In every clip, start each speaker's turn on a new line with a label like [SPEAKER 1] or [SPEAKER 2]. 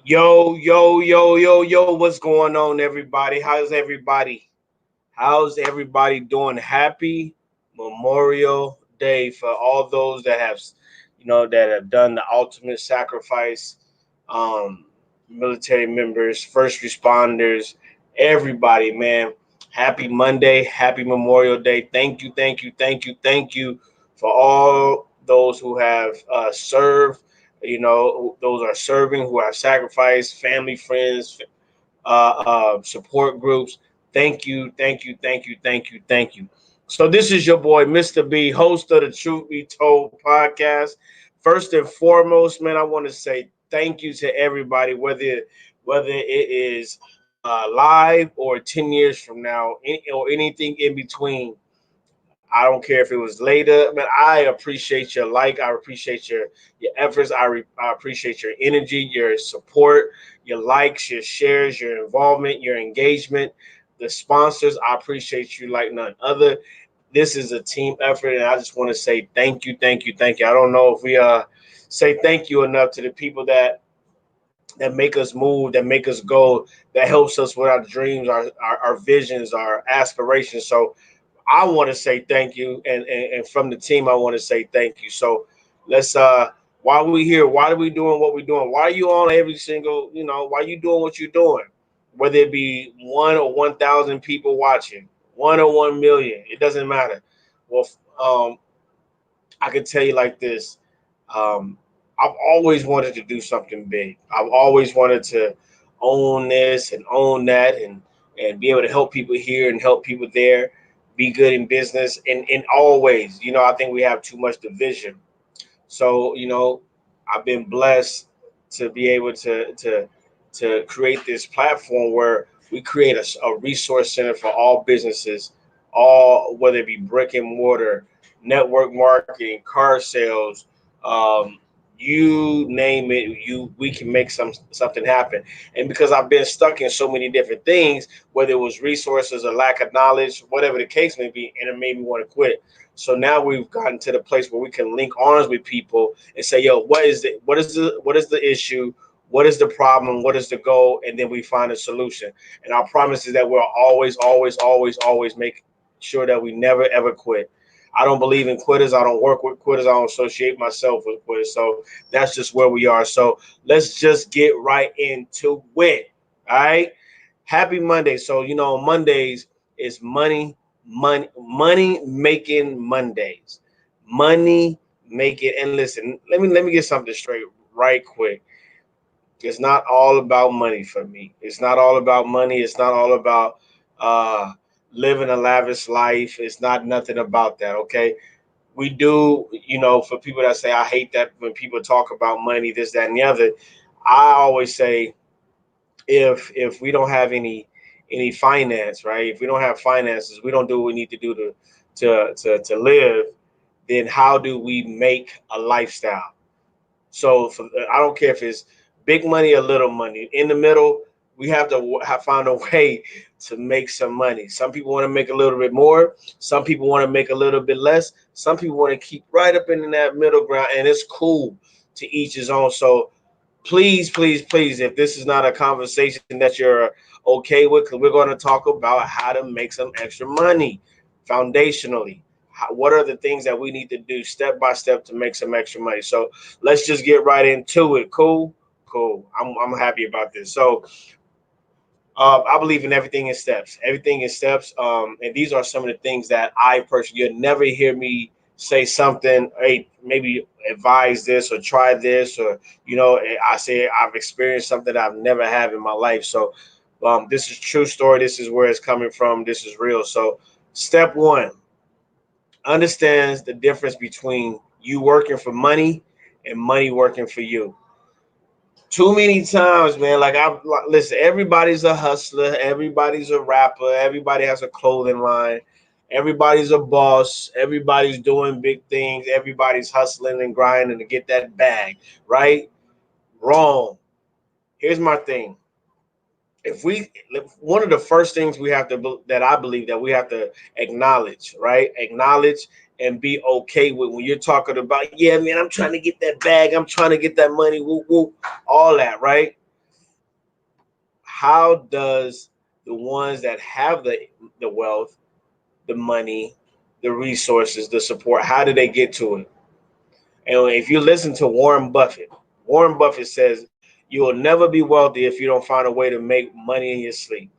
[SPEAKER 1] Yo, yo, yo, yo, yo, what's going on, everybody? How's everybody doing? Happy Memorial Day for all those that have done the ultimate sacrifice. Um, Military members, first responders, everybody, man. Happy Monday, happy Memorial Day. Thank you, thank you, thank you, thank you for all those who have served. Those are serving, who have sacrificed, family, friends, support groups. Thank you, thank you, thank you, thank you, thank you. So this is your boy, Mr. B, host of the Truth Be Told podcast. First and foremost, man, I want to say thank you to everybody, whether it is live or 10 years from now, or anything in between. I don't care if it was later, but I appreciate your I appreciate your efforts. I appreciate your energy, your support, your likes, your shares, your involvement, your engagement. The sponsors, I appreciate you like none other. This is a team effort, and I just want to say thank you, thank you, thank you. I don't know if we say thank you enough to the people that make us move, that make us go, that helps us with our dreams, our visions, our aspirations. So I want to say thank you, and from the team, I want to say thank you. So let's while we here, why are we doing what we're doing? Why are you on every single, why are you doing what you're doing? Whether it be 1 or 1,000 people watching, 1 or 1 million, it doesn't matter. Well, I can tell you like this. Um, I've always wanted to do something big. I've always wanted to own this and own that, and be able to help people here and help people there, be good in business in all ways. I think we have too much division. So, I've been blessed to be able to create this platform where we create a resource center for all businesses, all whether it be brick and mortar, network marketing, car sales, um, you name it, we can make something happen. And because I've been stuck in so many different things, whether it was resources or lack of knowledge, whatever the case may be, and it made me want to quit. So now we've gotten to the place where we can link arms with people and say, "Yo, what is the issue? What is the problem? What is the goal?" And then we find a solution. And our promise is that we'll always, always, always, always make sure that we never ever quit. I don't believe in quitters. I don't work with quitters. I don't associate myself with quitters. So that's just where we are. So let's just get right into it. All right. Happy Monday. So Mondays is money making Mondays. Money making. And listen, let me get something straight right quick. It's not all about money for me. It's not all about money. It's not all about uh living a lavish life. It's not nothing about that. Okay. We do, for people that say I hate that when people talk about money, this, that, and the other. I always say, if we don't have any finance, right? If we don't have finances, we don't do what we need to do to live. Then how do we make a lifestyle? So I don't care if it's big money or little money. In the middle, we have to have found a way to make some money. Some people want to make a little bit more. Some people want to make a little bit less. Some people want to keep right up in that middle ground, and it's cool to each his own. So please, please, please, if this is not a conversation that you're okay with, because we're going to talk about how to make some extra money foundationally. What are the things that we need to do step by step to make some extra money? So let's just get right into it. Cool, cool. I'm happy about this. So I believe in everything in steps. Everything in steps. And these are some of the things that I personally, you'll never hear me say something, hey, maybe advise this or try this, or, I say I've experienced something I've never had in my life. So this is true story. This is where it's coming from. This is real. So step one, understands the difference between you working for money and money working for you. Too many times, man. Like listen. Everybody's a hustler. Everybody's a rapper. Everybody has a clothing line. Everybody's a boss. Everybody's doing big things. Everybody's hustling and grinding to get that bag. Right? Wrong. Here's my thing. If we One of the first things we have to that I believe that we have to acknowledge, right? Acknowledge and be okay with when you're talking about, yeah, man, I'm trying to get that bag. I'm trying to get that money. Whoop, whoop, all that, right? how does the ones that have the wealth, the money, the resources, the support, how do they get to it? And if you listen to Warren Buffett says you will never be wealthy if you don't find a way to make money in your sleep.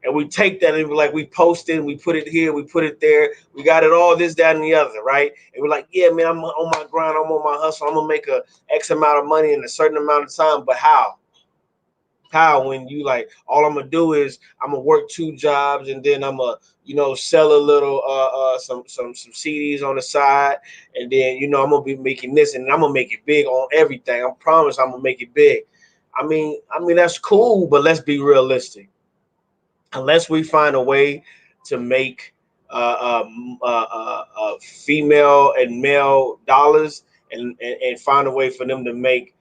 [SPEAKER 1] And we take that and we're like, we post it, we put it here, we put it there, we got it all, this, that, and the other, right? And we're like, yeah, man, I'm on my grind, I'm on my hustle, I'm gonna make a X amount of money in a certain amount of time. But how? How when you like all I'm gonna do is I'm gonna work two jobs and then I'm gonna sell a little some CDs on the side and then I'm gonna be making this and I'm gonna make it big on everything. I promise I'm gonna make it big. I mean that's cool, but let's be realistic. Unless we find a way to make female and male dollars and find a way for them to make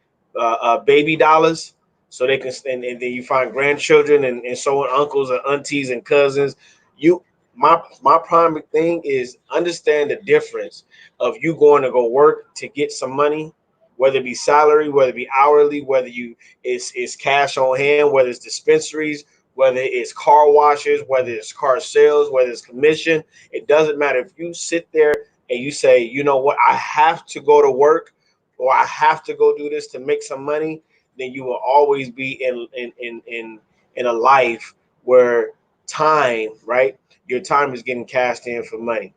[SPEAKER 1] baby dollars so they can and then you find grandchildren and so on, uncles and aunties and cousins. You my primary thing is understand the difference of you going to go work to get some money, whether it be salary, whether it be hourly, whether you it's cash on hand, whether it's dispensaries, whether it's car washes, whether it's car sales, whether it's commission. It doesn't matter. If you sit there and you say, you know what, I have to go to work or I have to go do this to make some money, then you will always be in a life where time, right? Your time is getting cashed in for money,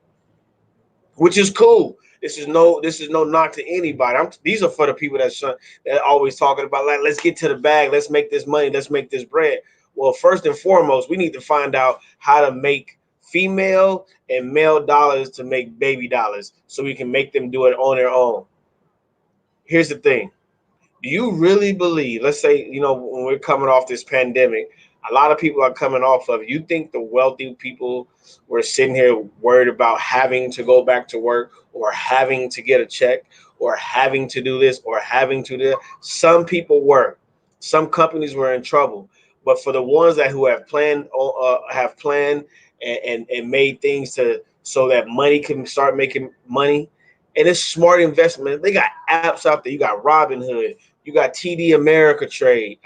[SPEAKER 1] which is cool. This is no knock to anybody. These are for the people that always talking about like let's get to the bag, let's make this money, let's make this bread. Well, first and foremost, we need to find out how to make female and male dollars to make baby dollars, so we can make them do it on their own. Here's the thing: do you really believe, let's say, when we're coming off this pandemic, a lot of people are coming off of, you think the wealthy people were sitting here worried about having to go back to work or having to get a check or having to do this or having to do that? Some people were. Some companies were in trouble. But for the ones that who have planned and made things to so that money can start making money, and it's smart investment. They got apps out there. You got Robinhood, you got TD Ameritrade.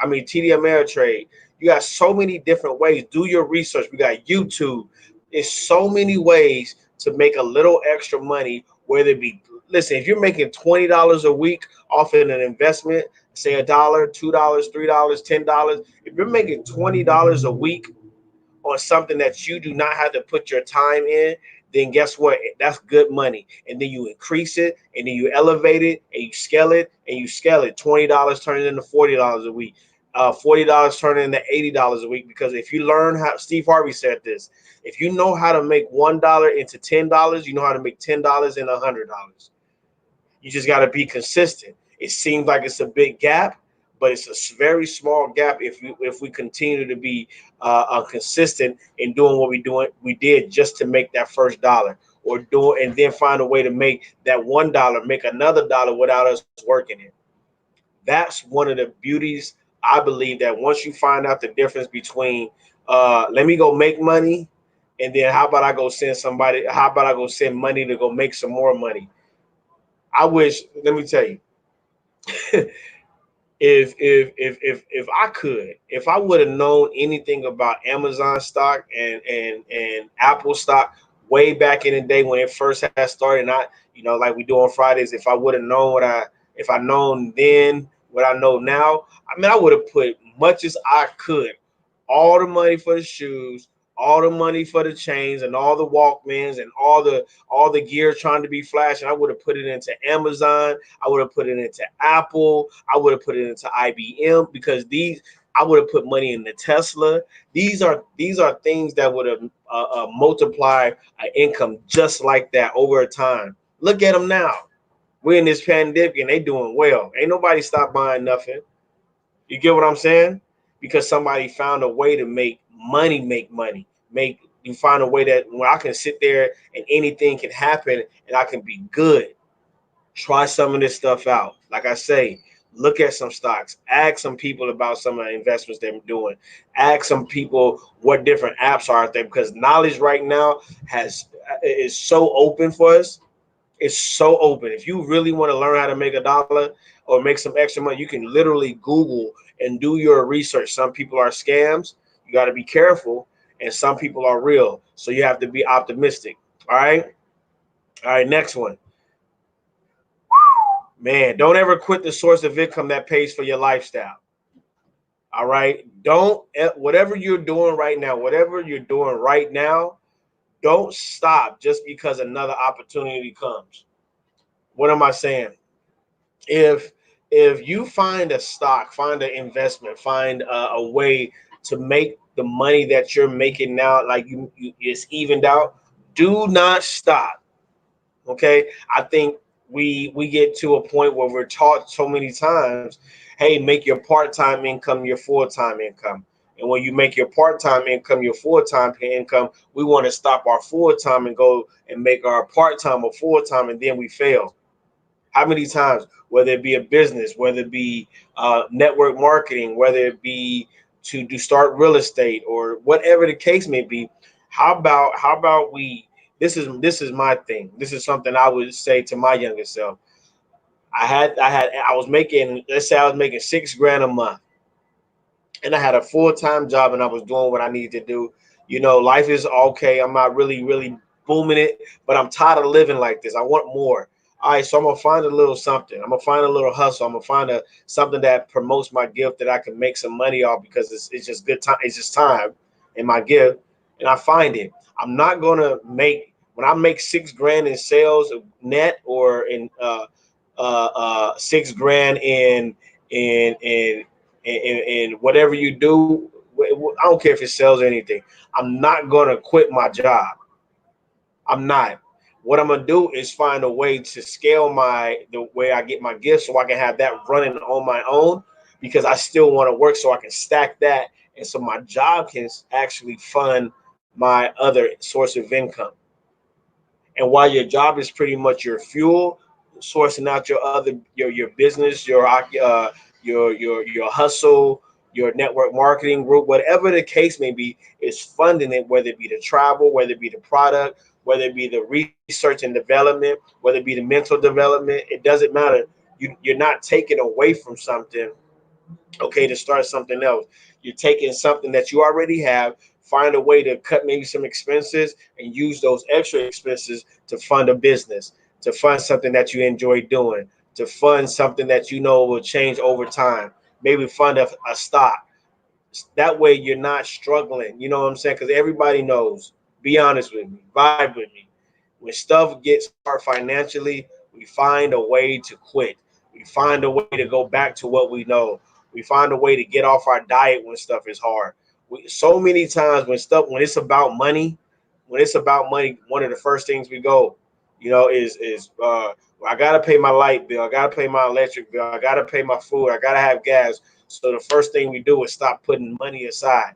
[SPEAKER 1] You got so many different ways. Do your research. We got YouTube. There's so many ways to make a little extra money, whether it be, listen, if you're making $20 a week off in an investment, say a dollar, $2, $3, $10. If you're making $20 a week on something that you do not have to put your time in, then guess what? That's good money. And then you increase it, and then you elevate it, and you scale it, and you scale it. $20 turning into $40 a week. $40 turning into $80 a week. Because if you learn how, Steve Harvey said this, if you know how to make $1 into $10, you know how to make $10 into $100. You just got to be consistent. It seems like it's a big gap, but it's a very small gap if we continue to be consistent in doing what we did just to make that first dollar, or do and then find a way to make that $1 make another dollar without us working it. That's one of the beauties. I believe that once you find out the difference between let me go make money, and then how about I go send money to go make some more money. I wish, let me tell you, if I could, if I would have known anything about Amazon stock and Apple stock way back in the day when it first had started, and like we do on Fridays, if I would have known if I known then what I know now, I would have put much as I could, all the money for the shoes, all the money for the chains and all the Walkmans and all the gear trying to be flash. And I would have put it into Amazon. I would have put it into Apple. I would have put it into IBM, because I would have put money into Tesla. These are things that would have multiplied an income just like that over time. Look at them now. We're in this pandemic and they doing well. Ain't nobody stopped buying nothing. You get what I'm saying? Because somebody found a way to make money. You find a way that where I can sit there and anything can happen and I can be good. Try some of this stuff out. Like I say, look at some stocks. Ask some people about some of the investments they're doing. Ask some people what different apps are out there, because knowledge right now is so open for us. It's so open. If you really want to learn how to make a dollar, or make some extra money, you can literally Google and do your research. Some people are scams. You got to be careful. And some people are real. So you have to be optimistic. All right. All right. Next one. Man, don't ever quit the source of income that pays for your lifestyle. All right. Don't, whatever you're doing right now, whatever you're doing right now, don't stop just because another opportunity comes. What am I saying? If you find a stock, find an investment, find a way to make the money that you're making now, like it's evened out, do not stop. Okay, I think we get to a point where we're taught so many times, hey, make your part-time income your full-time income. And when you make your part-time income your full-time income, we want to stop our full-time and go and make our part-time a full-time, and then we fail. How many times, whether it be a business, whether it be network marketing, whether it be to do start real estate or whatever the case may be, how about we? This is my thing. This is something I would say to my younger self. I was making, let's say I was making 6 grand a month, and I had a full-time job and I was doing what I needed to do. Life is okay. I'm not really booming it, but I'm tired of living like this. I want more. All right, so I'm gonna find a little something. I'm gonna find a little hustle. I'm gonna find something that promotes my gift that I can make some money off because it's just good time. It's just time in my gift, and I find it. I'm not gonna make when I make 6 grand in sales net or in 6 grand in whatever you do. I don't care if it sells or anything. I'm not gonna quit my job. I'm not. What I'm gonna do is find a way to scale the way I get my gifts so I can have that running on my own because I still want to work so I can stack that and so my job can actually fund my other source of income. And while your job is pretty much your fuel, sourcing out your business, your hustle, your network marketing group, whatever the case may be, is funding it, whether it be the travel, whether it be the product, whether it be the research and development, whether it be the mental development. It doesn't matter. You're not taking away from something, okay, to start something else. You're taking something that you already have, find a way to cut maybe some expenses and use those extra expenses to fund a business, to fund something that you enjoy doing, to fund something that you know will change over time, maybe fund a stock. That way you're not struggling. You know what I'm saying? Because everybody knows, be honest with me, vibe with me. When stuff gets hard financially, we find a way to quit. We find a way to go back to what we know. We find a way to get off our diet when stuff is hard. So many times when it's about money, one of the first things we go, I gotta pay my light bill, I gotta pay my electric bill, I gotta pay my food, I gotta have gas. So the first thing we do is stop putting money aside,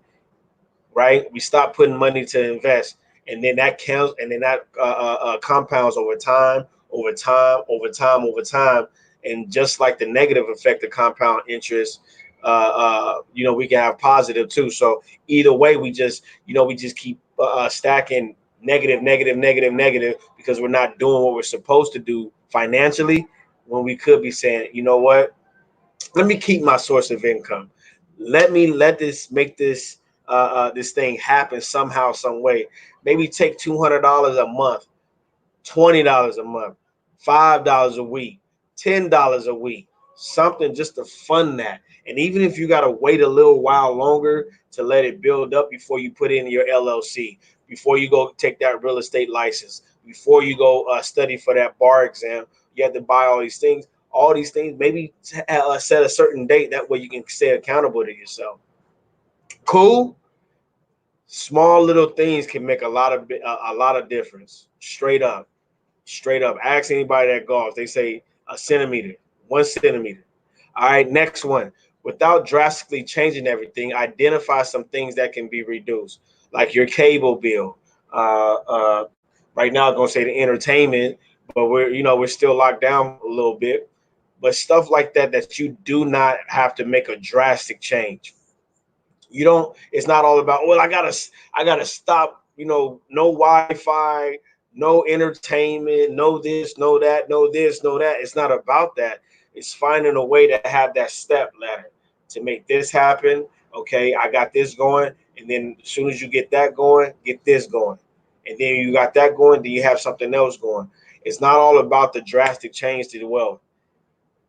[SPEAKER 1] right? We stop putting money to invest, and then that counts, and then that compounds over time, over time, over time, over time, and just like the negative effect of compound interest, we can have positive too. So either way, we just keep stacking negative, negative, negative, negative because we're not doing what we're supposed to do financially when we could be saying, you know what, let me keep my source of income. Let this make this thing happen somehow, some way. Maybe take $200 a month, $20 a month, $5 a week, $10 a week, something just to fund that. And even if you got to wait a little while longer to let it build up before you put in your LLC, before you go take that real estate license, before you go study for that bar exam, you have to buy all these things. All these things, maybe set a certain date. That way you can stay accountable to yourself. Cool. Small little things can make a lot of difference. Straight up. Ask anybody that golfs. They say a centimeter, 1 centimeter. All right, next one. Without drastically changing everything, identify some things that can be reduced, like your cable bill. Right now, I'm gonna say the entertainment, but we're still locked down a little bit. But stuff like that you do not have to make a drastic change. You don't. It's not all about, well, I gotta stop. No Wi-Fi, no entertainment, no this, no that, no this, no that. It's not about that. It's finding a way to have that step ladder to make this happen. Okay, I got this going, and then as soon as you get that going, get this going, and then you got that going, then you have something else going. It's not all about the drastic change to the wealth.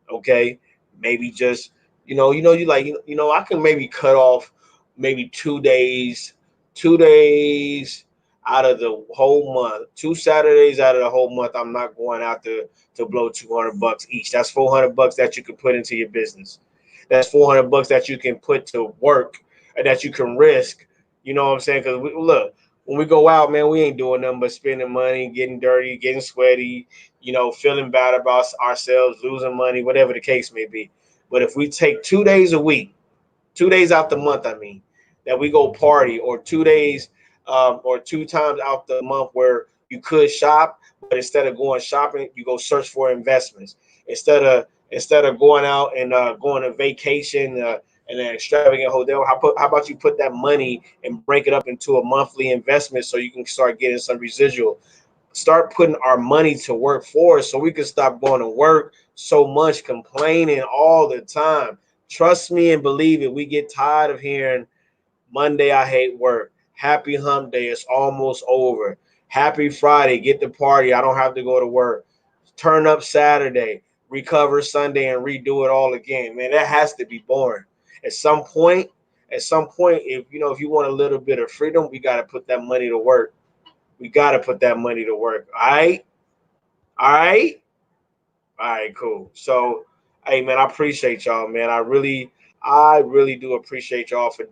[SPEAKER 1] Okay, maybe just you like I can maybe cut off maybe 2 days, 2 days out of the whole month, 2 Saturdays out of the whole month. I'm not going out to blow $200 each. That's $400 that you can put into your business. That's $400 that you can put to work and that you can risk. You know what I'm saying? Because look, when we go out, man, we ain't doing nothing but spending money, getting dirty, getting sweaty, feeling bad about ourselves, losing money, whatever the case may be. But if we take 2 days a week, 2 days out the month, I mean, that we go party, or 2 days or 2 times out the month where you could shop, but instead of going shopping, you go search for investments. Instead of going out and going on vacation in an extravagant hotel, how about you put that money and break it up into a monthly investment so you can start getting some residual, start putting our money to work for us so we can stop going to work so much, complaining all the time. Trust me and believe it. We get tired of hearing Monday, I hate work. Happy hump day, it's almost over. Happy Friday, get the party. I don't have to go to work. Turn up Saturday, recover Sunday, and redo it all again. Man, that has to be boring. At some point, if you want a little bit of freedom, we got to put that money to work. We got to put that money to work. All right. All right. All right, cool. So, hey, man, I appreciate y'all, man. I really do appreciate y'all for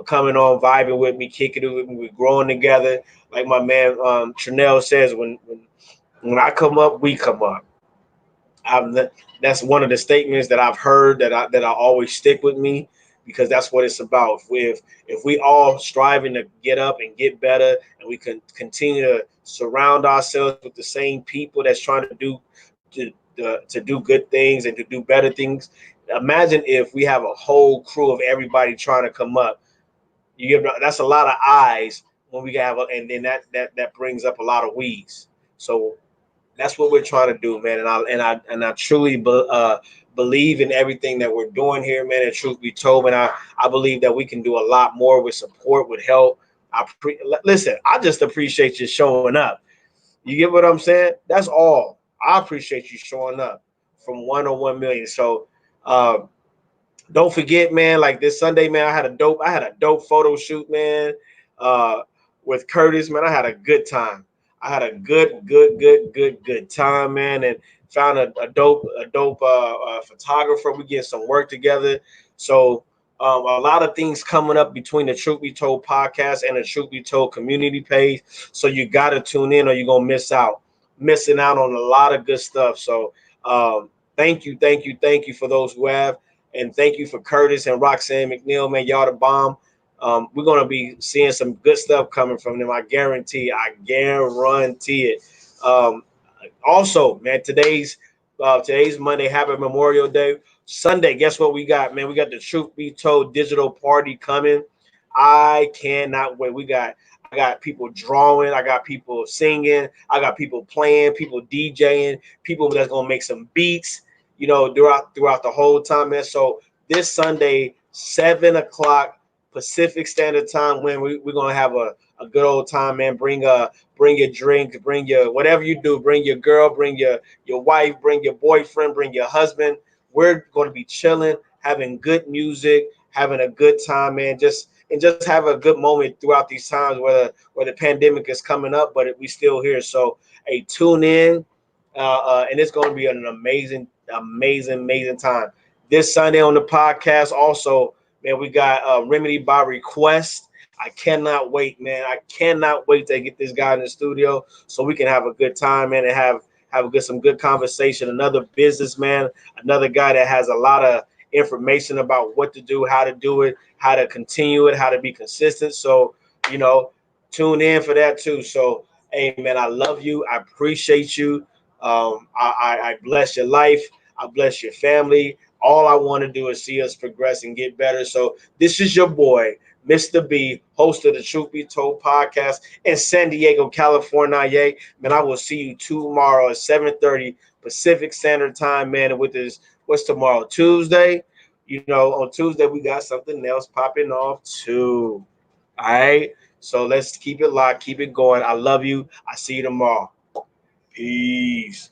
[SPEAKER 1] coming on, vibing with me, kicking it with me, we're growing together. Like my man Trinell says, when I come up, we come up. I've, that's one of the statements that I've heard that I always stick with me, because that's what it's about. If we all striving to get up and get better, and we can continue to surround ourselves with the same people that's trying to do good things and to do better things. Imagine if we have a whole crew of everybody trying to come up. That's a lot of eyes when we have, and then that brings up a lot of weeds. So that's what we're trying to do, man. And I truly believe in everything that we're doing here, man. And truth be told, man, I believe that we can do a lot more with support, with help. Listen. I just appreciate you showing up. You get what I'm saying? That's all. I appreciate you showing up from 101 million. So uh, don't forget, man. Like this Sunday, man, I had a dope photo shoot, man. Uh, with Curtis, man, I had a good time. I had a good time, man, and found a dope photographer. We get some work together. So a lot of things coming up between the Truth Be Told podcast and the Truth Be Told community page. So you got to tune in, or you're gonna missing out on a lot of good stuff. So thank you for those who have. And thank you for Curtis and Roxanne McNeil, man. Y'all the bomb. We're gonna be seeing some good stuff coming from them. I guarantee. I guarantee it. Um, Also, man, today's Monday. Happy Memorial Day. Sunday, guess what we got, man? We got the Truth Be Told digital party coming. I cannot wait. I got people drawing, I got people singing, I got people playing, people DJing, people that's gonna make some beats, throughout the whole time, man. So this Sunday, 7 o'clock Pacific Standard Time, when we're gonna have a good old time, man. Bring your drink, bring your whatever you do, bring your girl, bring your wife, bring your boyfriend, bring your husband. We're gonna be chilling, having good music, having a good time, man. Just have a good moment throughout these times where the pandemic is coming up, but we still here. So, hey, tune in, and it's going to be an amazing time this Sunday on the podcast. Also, man, we got Remedy by Request. I cannot wait, man. I cannot wait to get this guy in the studio so we can have a good time, man, and have some good conversation. Another businessman, another guy that has a lot of information about what to do, how to do it, how to continue it, how to be consistent. So, you know, tune in for that too. So, hey, man, I love you. I appreciate you. I bless your life. I bless your family. All I want to do is see us progress and get better. So, this is your boy, Mr. B, host of the Truth Be Told podcast in San Diego, California. Man, I will see you tomorrow at 7:30 Pacific Standard Time, man. And with this, what's tomorrow? Tuesday. You know, on Tuesday we got something else popping off too. All right. So let's keep it locked, keep it going. I love you. I see you tomorrow. Peace.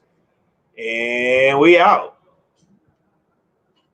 [SPEAKER 1] And we out.